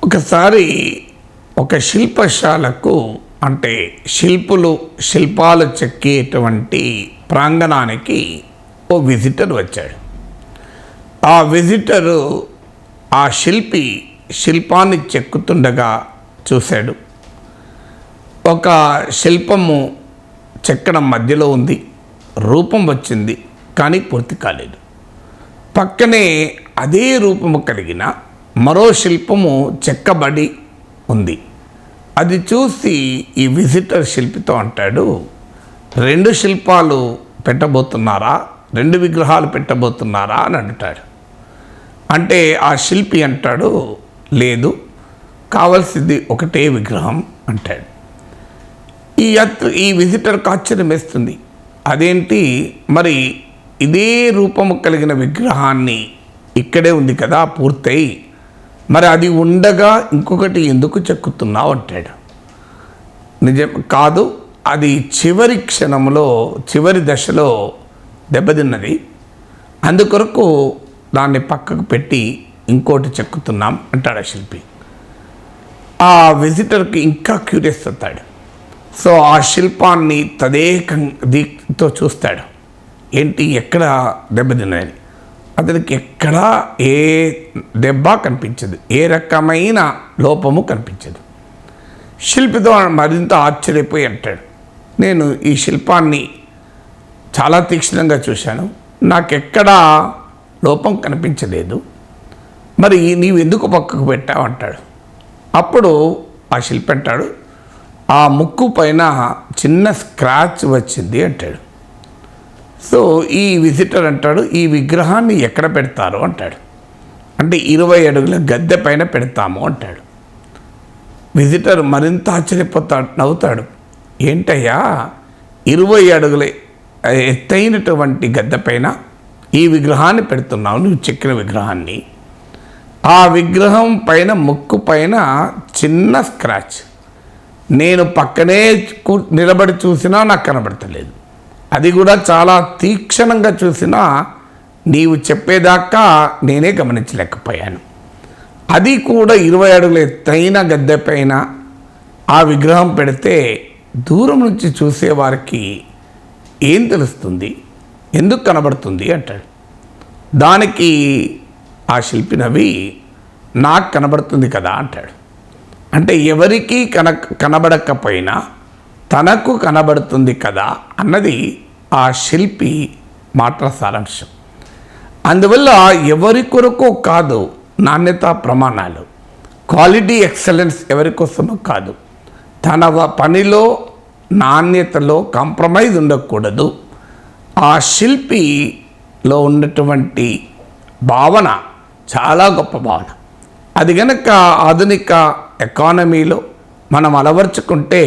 ఒకసారి ఒక శిల్పశాలకు అంటే శిల్పాలు చెక్కేటువంటి ప్రాంగణానికి ఓ విజిటర్ వచ్చాడు. ఆ విజిటరు ఆ శిల్పాన్ని చెక్కుతుండగా చూశాడు. ఒక శిల్పము చెక్కడం మధ్యలో ఉంది, రూపం వచ్చింది, కానీ పూర్తి కాలేదు. పక్కనే అదే రూపము కలిగిన మరో శిల్పము చెక్కబడి ఉంది. అది చూసి ఈ విజిటర్ శిల్పితో అంటాడు, 2 శిల్పాలు పెట్టబోతున్నారా, 2 విగ్రహాలు పెట్టబోతున్నారా అని అంటాడు. అంటే ఆ శిల్పి అంటాడు, లేదు, కావాల్సింది ఒకటే విగ్రహం అంటాడు. ఈ విజిటర్కి ఆశ్చర్యం వేస్తుంది. అదేంటి మరి, ఇదే రూపము కలిగిన విగ్రహాన్ని ఇక్కడే ఉంది కదా పూర్తయి, మరి అది ఉండగా ఇంకొకటి ఎందుకు చెక్కుతున్నావు అంటాడు. నిజం కాదు, అది చివరి క్షణంలో చివరి దశలో దెబ్బతిన్నది, అందుకొరకు దాన్ని పక్కకు పెట్టి ఇంకోటి చెక్కుతున్నాం అంటాడు ఆ శిల్పి. ఆ విజిటర్కి ఇంకా క్యూరియస్ అవుతాడు. సో ఆ శిల్పాన్ని తదేకంతో చూస్తాడు. ఏంటి, ఎక్కడ దెబ్బతిన్నది? అతనికి ఎక్కడా ఏ దెబ్బ కనిపించదు, ఏ రకమైన లోపము కనిపించదు. శిల్పితో మరింత ఆశ్చర్యపోయి అంటాడు, నేను ఈ శిల్పాన్ని చాలా తీక్షణంగా చూశాను, నాకెక్కడా లోపం కనిపించలేదు, మరి నీవు ఎందుకు పక్కకు పెట్టావు అంటాడు. అప్పుడు ఆ శిల్పి అంటాడు, ఆ ముక్కు పైన చిన్న స్క్రాచ్ వచ్చింది అంటాడు. సో ఈ విజిటర్ అంటాడు, ఈ విగ్రహాన్ని ఎక్కడ పెడతారు అంటాడు. అంటే 20 అడుగుల గద్దె పైన పెడతాము అంటాడు. విజిటర్ మరింత ఆశ్చర్యపోతాడు, నవ్వుతాడు. ఏంటయ్యా, 20 అడుగుల ఎత్తైనటువంటి గద్దె పైన ఈ విగ్రహాన్ని పెడుతున్నావు, నువ్వు చెక్కిన విగ్రహాన్ని. ఆ విగ్రహం పైన ముక్కు పైన చిన్న స్క్రాచ్, నేను పక్కనే నిలబడి చూసినా నాకు కనబడతలేదు, అది కూడా చాలా తీక్షణంగా చూసినా నీవు చెప్పేదాకా నేనే గమనించలేకపోయాను. అది కూడా 20 అడుగుల ఎత్తైన గద్దె పైన ఆ విగ్రహం పెడితే దూరం నుంచి చూసేవారికి ఏం తెలుస్తుంది, ఎందుకు కనబడుతుంది అంటాడు. దానికి ఆ శిల్పి నవ్వి, నాకు కనబడుతుంది కదా అంటాడు. అంటే ఎవరికీ కనబడకపోయినా తనకు కనబడుతుంది కదా అన్నది ఆ శిల్పి మాటల సారాంశం. అందువల్ల ఎవరి కొరకు కాదు నాణ్యతా ప్రమాణాలు, క్వాలిటీ ఎక్సలెన్స్ ఎవరి కోసమో కాదు, తన పనిలో నాణ్యతలో కాంప్రమైజ్ ఉండకూడదు. ఆ శిల్పిలో ఉన్నటువంటి భావన చాలా గొప్ప భావన. అది కనుక ఆధునిక ఎకానమీలో మనం అలవర్చుకుంటే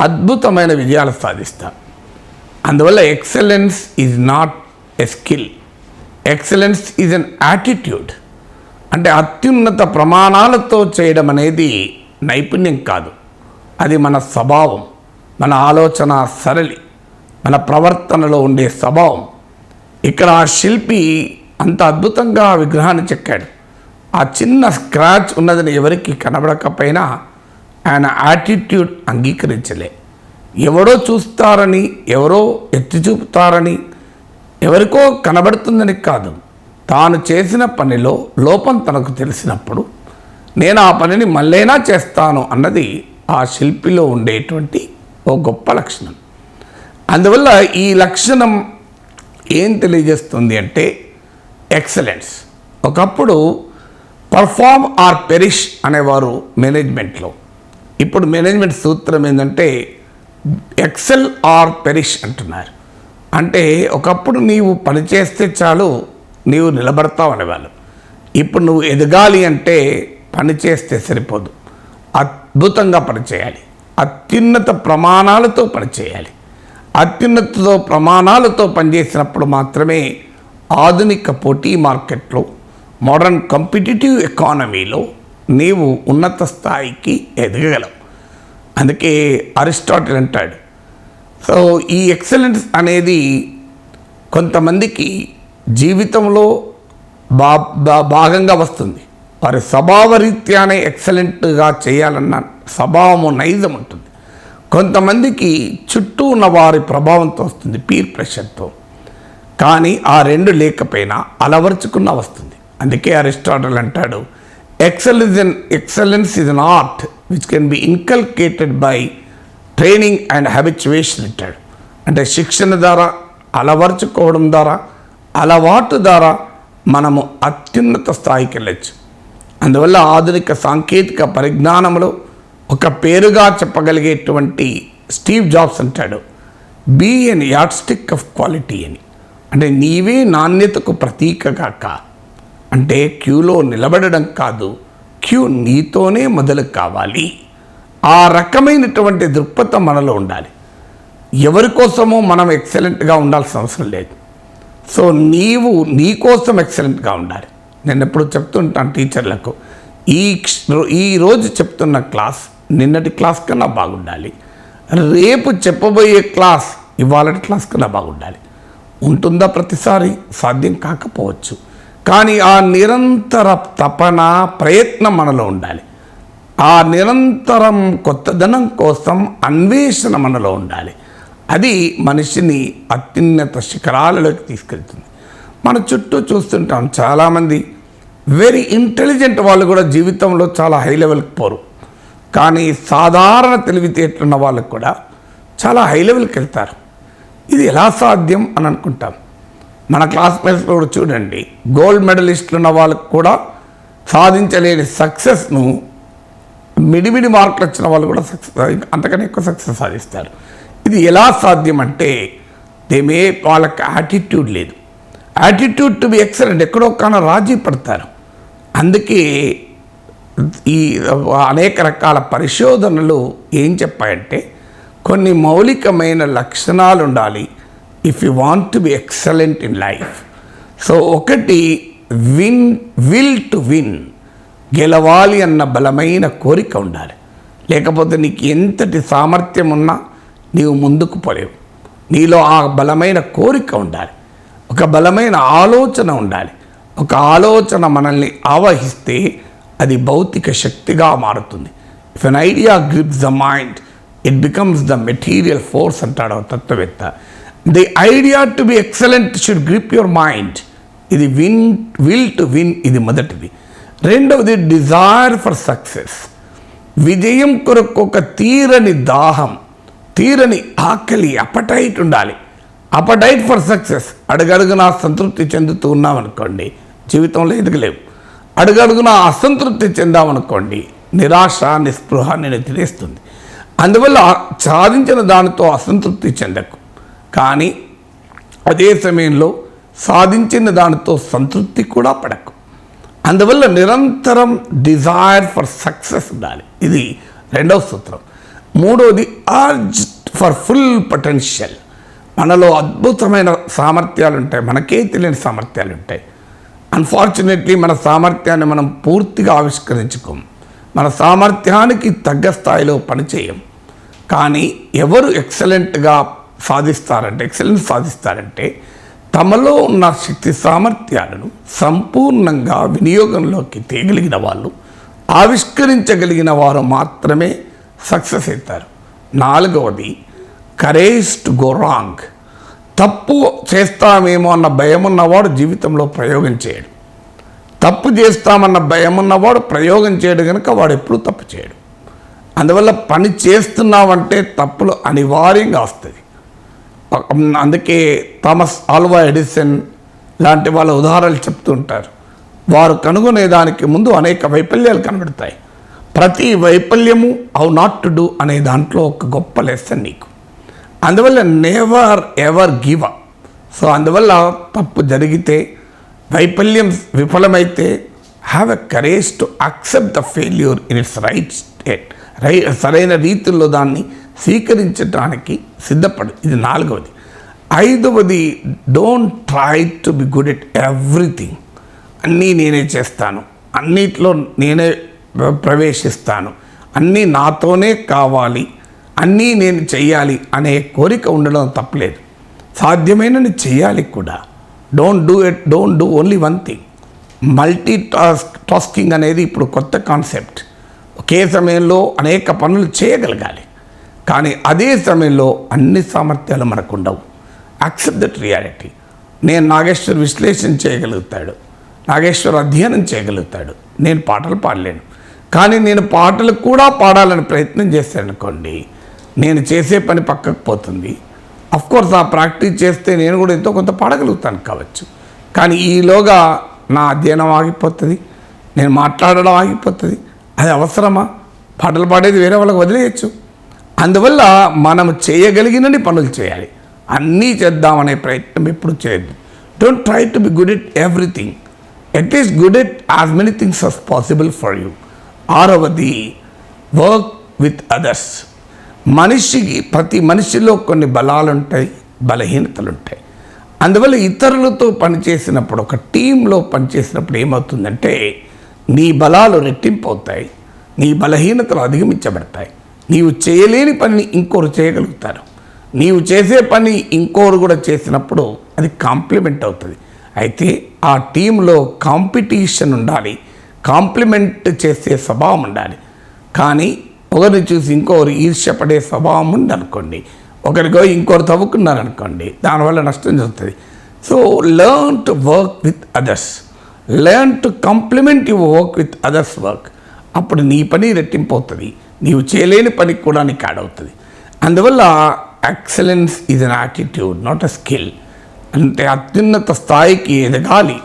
అద్భుతమైన విజయాలు సాధిస్తాం. అందువల్ల excellence is not a skill, excellence is an attitude. అంటే అత్యున్నత ప్రమాణాలతో చేయడం అనేది నైపుణ్యం కాదు, అది మన స్వభావం, మన ఆలోచన సరళి, మన ప్రవర్తనలో ఉండే స్వభావం. ఇక్కడ ఆ శిల్పి అంత అద్భుతంగా విగ్రహాన్ని చెక్కాడు. ఆ చిన్న స్క్రాచ్ ఉన్నదని ఎవరికి కనబడకపోయినా ఆయన యాటిట్యూడ్ అంగీకరించలే. ఎవరో చూస్తారని, ఎవరో ఎత్తి చూపుతారని, ఎవరికో కనబడుతుందని కాదు, తాను చేసిన పనిలో లోపం తనకు తెలిసినప్పుడు నేను ఆ పనిని మళ్ళైనా చేస్తాను అన్నది ఆ శిల్పిలో ఉండేటువంటి ఓ గొప్ప లక్షణం. అందువల్ల ఈ లక్షణం ఏం తెలియజేస్తుంది అంటే ఎక్సలెన్స్. ఒకప్పుడు పర్ఫార్మ్ ఆర్ పెరిష్ అనేవారు మేనేజ్మెంట్లో. ఇప్పుడు మేనేజ్మెంట్ సూత్రం ఏంటంటే ఎక్సెల్ ఆర్ పెరిష్ అంటున్నారు. అంటే ఒకప్పుడు నీవు పని చేస్తే చాలు నీవు నిలబడతావు అనేవాళ్ళు. ఇప్పుడు నువ్వు ఎదగాలి అంటే పని చేస్తే సరిపోదు, అద్భుతంగా పనిచేయాలి, అత్యున్నత ప్రమాణాలతో పనిచేయాలి. అత్యున్నత ప్రమాణాలతో పనిచేసినప్పుడు మాత్రమే ఆధునిక పోటీ మార్కెట్లో, మోడర్న్ కాంపిటిటివ్ ఎకానమీలో నీవు ఉన్నత స్థాయికి ఎదగగలవు. అందుకే అరిస్టాటిల్ అంటాడు, సో ఈ ఎక్సలెన్స్ అనేది కొంతమందికి జీవితంలో భాగంగా వస్తుంది, వారి స్వభావరీత్యానే ఎక్సలెంట్గా చేయాలన్న స్వభావము నైజం ఉంటుంది. కొంతమందికి చుట్టూ ఉన్న వారి ప్రభావంతో వస్తుంది, పీర్ ప్రెషర్తో. కానీ ఆ రెండు లేకపోయినా అలవర్చుకున్న వస్తుంది. అందుకే అరిస్టాటిల్ అంటాడు, excellence is an art which can be inculcated by training and habituation అంటాడు. అంటే శిక్షణ ద్వారా, అలవర్చుకోవడం ద్వారా, అలవాటు ద్వారా మనము అత్యున్నత స్థాయికి వెళ్ళచ్చు. అందువల్ల ఆధునిక సాంకేతిక పరిజ్ఞానంలో ఒక పేరుగా చెప్పగలిగేటువంటి స్టీవ్ జాబ్స్ అంటాడు, బీ ఎన్ యార్డ్స్టిక్ ఆఫ్ క్వాలిటీ అని. అంటే నీవే నాణ్యతకు ప్రతీక కాక, అంటే క్యూలో నిలబడడం కాదు, క్యూ నీతోనే మొదలు కావాలి. ఆ రకమైనటువంటి దృక్పథం మనలో ఉండాలి. ఎవరి కోసమో మనం ఎక్సలెంట్గా ఉండాల్సిన అవసరం లేదు. సో నీవు నీ కోసం ఎక్సలెంట్గా ఉండాలి. నేను ఎప్పుడు చెప్తుంటాను టీచర్లకు, ఈ రోజు చెప్తున్న క్లాస్ నిన్నటి క్లాస్ కన్నా బాగుండాలి, రేపు చెప్పబోయే క్లాస్ ఇవాళటి క్లాస్ కన్నా బాగుండాలి. ఉంటుందా ప్రతిసారి? సాధ్యం కాకపోవచ్చు. కానీ ఆ నిరంతర తపన, ప్రయత్నం మనలో ఉండాలి. ఆ నిరంతరం కొత్తదనం కోసం అన్వేషణ మనలో ఉండాలి. అది మనిషిని అత్యున్నత శిఖరాలలోకి తీసుకెళ్తుంది. మన చుట్టూ చూస్తుంటాం, చాలామంది వెరీ ఇంటెలిజెంట్ వాళ్ళు కూడా జీవితంలో చాలా హై లెవెల్కి పోరు. కానీ సాధారణ తెలివితేటలున్న వాళ్ళకు కూడా చాలా హై లెవెల్కి వెళ్తారు. ఇది ఎలా సాధ్యం అని అనుకుంటాం. మన క్లాస్మేట్స్లో కూడా చూడండి, గోల్డ్ మెడలిస్టులు ఉన్న వాళ్ళకు కూడా సాధించలేని సక్సెస్ను మిడిమిడి మార్కులు వచ్చిన వాళ్ళు కూడా అంతకన్నా ఎక్కువ సక్సెస్ సాధిస్తారు. ఇది ఎలా సాధ్యం అంటే వాళ్ళకి యాటిట్యూడ్ లేదు. యాటిట్యూడ్ టు బి ఎక్సలెంట్ ఎక్కడో కానీ రాజీ పడతారు. అందుకే ఈ అనేక రకాల పరిశోధనలు ఏం చెప్పాయంటే, కొన్ని మౌలికమైన లక్షణాలు ఉండాలి if you want to be excellent in life. So ఒకటి, విల్ టు విన్, గెలవాలి అన్న బలమైన కోరిక ఉండాలి. లేకపోతే నీకు ఎంతటి సామర్థ్యం ఉన్నా నీవు ముందుకు పోలేవు. నీలో ఆ బలమైన కోరిక ఉండాలి, ఒక బలమైన ఆలోచన ఉండాలి. ఒక ఆలోచన మనల్ని ఆవహిస్తే అది భౌతిక శక్తిగా మారుతుంది. If an idea grips the mind it becomes the material force అంటాడు తత్వవేత్త. The idea to be excellent should grip your mind. ఇది విల్ టు విన్, ఇది మొదటిది. రెండవది డిజైర్ ఫర్ సక్సెస్. విజయం కొరకు ఒక తీరని దాహం, తీరని ఆకలి, అపటైట్ ఉండాలి. Appetite for success. అడుగడుగునా సంతృప్తి చెందుతూ ఉన్నామనుకోండి, జీవితంలో ఎదగలేవు. అడుగడుగునా అసంతృప్తి చెందామనుకోండి, నిరాశ, నిస్పృహ నేను తినేస్తుంది. అందువల్ల సాధించిన దానితో అసంతృప్తి చెందకు, కానీ అదే సమయంలో సాధించిన దానితో సంతృప్తి కూడా పడకు. అందువల్ల నిరంతరం డిజైర్ ఫర్ సక్సెస్ ఉండాలి. ఇది రెండవ సూత్రం. మూడవది అర్జ్ ఫర్ ఫుల్ పొటెన్షియల్. మనలో అద్భుతమైన సామర్థ్యాలు ఉంటాయి, మనకే తెలియని సామర్థ్యాలు ఉంటాయి. అన్ఫార్చునేట్లీ మన సామర్థ్యాన్ని మనం పూర్తిగా ఆవిష్కరించుకోం, మన సామర్థ్యానికి తగ్గ స్థాయిలో పనిచేయం. కానీ ఎవరు ఎక్సలెన్స్ సాధిస్తారంటే తమలో ఉన్న శక్తి సామర్థ్యాలను సంపూర్ణంగా వినియోగంలోకి తేగలిగిన వాళ్ళు, ఆవిష్కరించగలిగిన వారు మాత్రమే సక్సెస్ అవుతారు. నాలుగవది కరేజ్ టు గో రాంగ్. తప్పు చేస్తామేమో అన్న భయం ఉన్నవాడు జీవితంలో ప్రయోగం చేయడు. తప్పు చేస్తామన్న భయం ఉన్నవాడు ప్రయోగం చేయడు కనుక వాడు ఎప్పుడూ తప్పు చేయడు. అందువల్ల పని చేస్తున్నామంటే తప్పులు అనివార్యంగా వస్తుంది. అందుకే థామస్ ఆల్వా ఎడిసన్ లాంటి వాళ్ళ ఉదాహరణలు చెప్తూ ఉంటారు. వారు కనుగొనేదానికి ముందు అనేక వైఫల్యాలు కనబడతాయి. ప్రతి వైఫల్యము హౌ నాట్ టు డూ అనే దాంట్లో ఒక గొప్ప లెసన్ నీకు. అందువల్ల never ever give up. So అందువల్ల తప్పు జరిగితే, వైఫల్యం విఫలమైతే, have a courage to accept the failure in it's right state. సరైన రీతిలో దాన్ని స్వీకరించడానికి సిద్ధపడు. ఇది నాలుగవది. ఐదవది don't try to be good at everything. అన్నీ నేనే చేస్తాను, అన్నిట్లో నేనే ప్రవేశిస్తాను, అన్నీ నాతోనే కావాలి, అన్నీ నేను చెయ్యాలి అనే కోరిక ఉండడం తప్పలేదు. సాధ్యమైనని చెయ్యాలి కూడా. Don't do only one thing. Multi tasking అనేది ఇప్పుడు కొత్త కాన్సెప్ట్. ఒకే సమయంలో అనేక పనులు చేయగలగాలి, కానీ అదే సమయంలో అన్ని సామర్థ్యాలు మనకు ఉండవు. Accept that reality. నేను నాగేశ్వర్ విశ్లేషణ చేయగలుగుతాడు, నాగేశ్వర్ అధ్యయనం చేయగలుగుతాడు, నేను పాటలు పాడలేను. కానీ నేను పాటలు కూడా పాడాలని ప్రయత్నం చేశాను అనుకోండి, నేను చేసే పని పక్కకు పోతుంది. అఫ్కోర్స్ ఆ ప్రాక్టీస్ చేస్తే నేను కూడా ఎంతో కొంత పాడగలుగుతాను కావచ్చు, కానీ ఈలోగా నా అధ్యయనం ఆగిపోతుంది, నేను మాట్లాడడం ఆగిపోతుంది. అది అవసరమా? పాటలు పాడేది వేరే వాళ్ళకి వదిలేయచ్చు. అందువల్ల మనం చేయగలిగినన్ని పనులు చేయాలి, అన్నీ చేద్దామనే ప్రయత్నం ఎప్పుడు చేయొద్దు. Don't try to be good at everything, at least good at as many things as possible for you. ఆరవది, వర్క్ విత్ అదర్స్. ప్రతి మనిషిలో కొన్ని బలాలు ఉంటాయి, బలహీనతలు ఉంటాయి. అందువల్ల ఇతరులతో పనిచేసినప్పుడు, ఒక టీంలో పనిచేసినప్పుడు ఏమవుతుందంటే నీ బలాలు రెట్టింపు అవుతాయి, నీ బలహీనతలు అధిగమించబడతాయి. నీవు చేయలేని పనిని ఇంకోరు చేయగలుగుతారు, నీవు చేసే పని ఇంకోరు కూడా చేసినప్పుడు అది కాంప్లిమెంట్ అవుతుంది. అయితే ఆ టీంలో కాంపిటీషన్ ఉండాలి, కాంప్లిమెంట్ చేసే స్వభావం ఉండాలి. కానీ ఒకరిని చూసి ఇంకొకరు ఈర్ష్యపడే స్వభావం ఉందనుకోండి, ఒకరికో ఇంకొకరు తవ్వుకున్నారనుకోండి, దానివల్ల నష్టం జరుగుతుంది. So learn to work with others, learn to complement your work with others work. అప్పుడు నీ పని రెట్టింపు అవుతుంది, నీవు చేయలేని పనికి కూడా నీకు యాడ్ అవుతుంది. అందువల్ల excellence is an attitude, not a skill. అంటే అత్యున్నత స్థాయికి ఎదగాలి,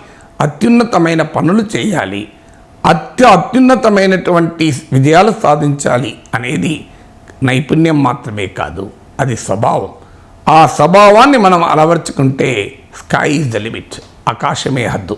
అత్యున్నతమైన పనులు చేయాలి, అత్యున్నతమైనటువంటి విజయాలు సాధించాలి అనేది నైపుణ్యం మాత్రమే కాదు, అది స్వభావం. ఆ స్వభావాన్ని మనం అలవర్చుకుంటే స్కై ఈజ్ ద లిమిట్, ఆకాశమే హద్దు.